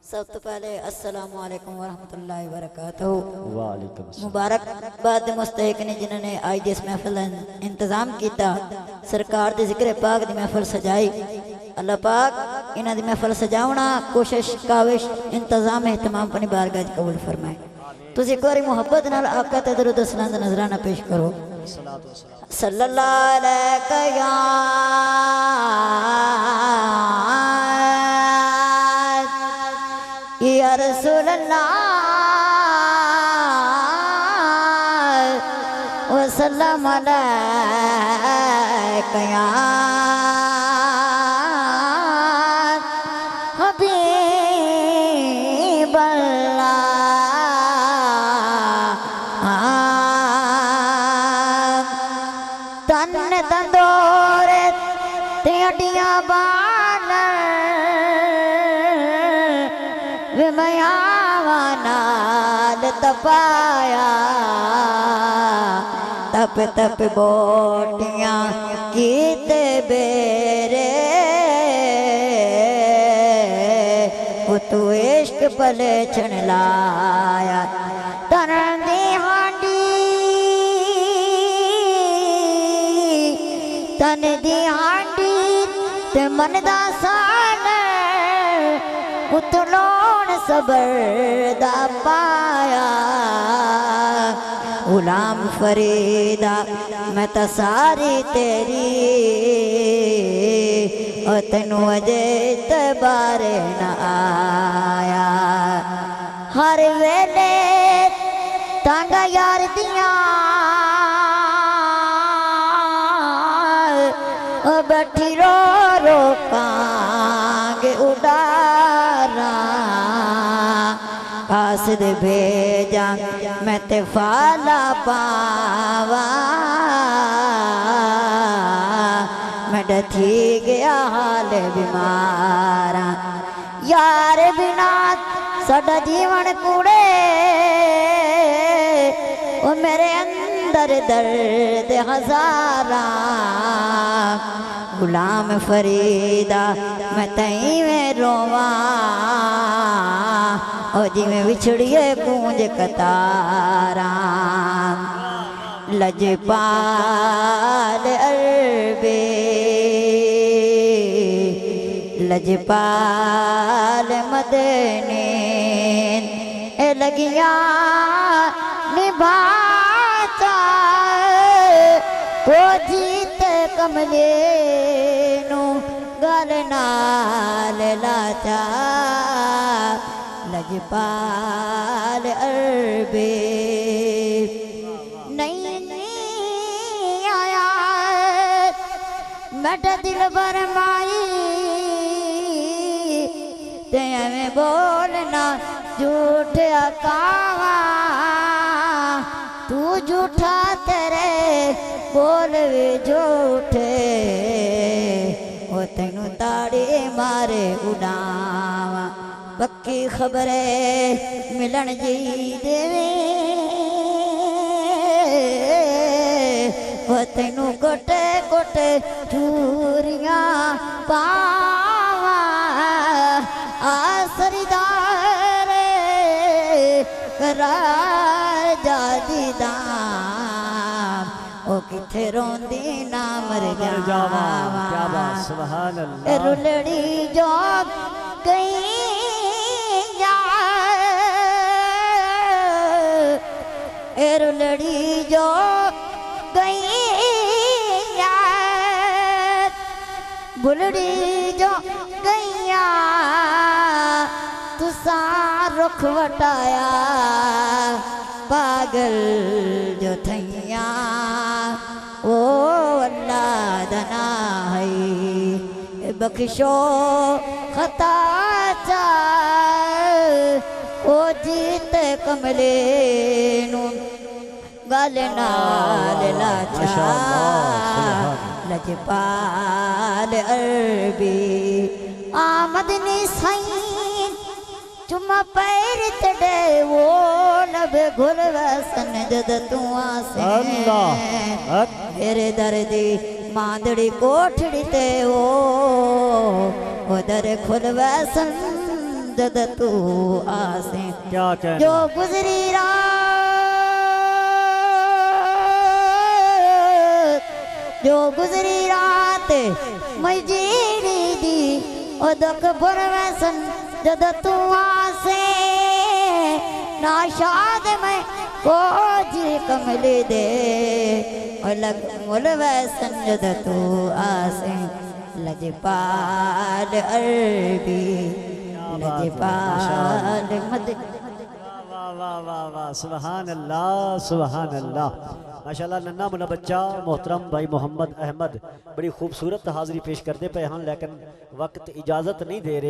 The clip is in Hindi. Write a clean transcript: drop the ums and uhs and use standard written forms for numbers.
सब तो पहले अस्सलाम वालेकुम वरहमतुल्लाहि वबरकातुहू। वालेकुम अस्सलाम। मुबारकबाद मुस्तहिक ने जिन्होंने आज इस महफिल इंतजाम किया, सरकार के जिक्र पाक की महफिल सजाई। अल्लाह पाक इन्हां दी महफिल सजावना कोशिश काविश इंतजाम एहतमाम अपनी बारगाह च कबूल फरमाए। तुझे एक बारी मोहब्बत नाल आका ते दरूद सलाम दा नजराना पेश करो। सल्लल्लाहु अलैहि या रसूल अल्लाह वसल्लम अलैका या हबीब अल्लाह। तन तंदोरे ते अड्डियां बाल नाल तपाया, तप तप बोटियां कीते बेरे तू इश्क पले छन लाया। तरन दी हांडी तन दी हांडी ते मन दा साल उतलोन सबर दा पाया। गुलाम फरीदा मैं तो सारी तेरी और तेनू अजे तबारे न आया। हर वेले तांगा यार दियां बैठी रो रो कांगे उड़ारा। कासिद भेजा मैं ते फाला पावा, मैं डथी गया हाल बीमारा। यार बिना साडा जीवन कूड़े वो मेरे अंदर दर्द हजारा। गुलाम फरीदा मैं तई में रोवा ओ जिमें विछड़िए गूंज कतारा। लजपाल अरबे लजपाल मदने ए लगिया निभाता वो जीत कमले नू गल नाल लाचा। लजपाल अरबे नहीं आया मेरा दिल बरमाई ते में बोलना झूठ अकावा। तू झूठा तेरे बोल वे झूठे ओ तेनू ताड़े मारे उड़ावा। पक्की खबरे मिलन जी देवे वो तेनू कोटे कोटे चूरियां पावा। आसरीदार राजा दी दाम ओ किथे रोंदी ना मर जावा। सुभान अल्लाह। रुलड़ी जो गई रुलड़ी जो गई बुलड़ी जो गैया तुसा रुख वटाया। पागल जो थैया ओ अल्लाह दना है बख्शो खता चा ओ जीत कमले नू गल नाल लाचा। लजपाल अरबी आमदनी साईं चुम्मा पैर तड़े वो लब घुल वसन जद तू आसे। मेरे दर्दी मांदड़ी कोठड़ी ते वो उधर खुल वसन जद तू आसे क्या कहना जो गुजरी रात जो गुजरी रात मजीरी दी ओ दुख बुरवैसन जद तू आसे नाशाद में को जी कमले दे अलग मुल वैसन जद तू आसे लजपाल अरबी लजपाल मद वाह वाह वाह वाह सुभान अल्लाह माशाल्लाह नन्ना मुन्ना बच्चा मोहतरम भाई मोहम्मद अहमद बड़ी खूबसूरत हाज़री पेश करते पे हैं लेकिन वक्त इजाज़त नहीं दे रहे।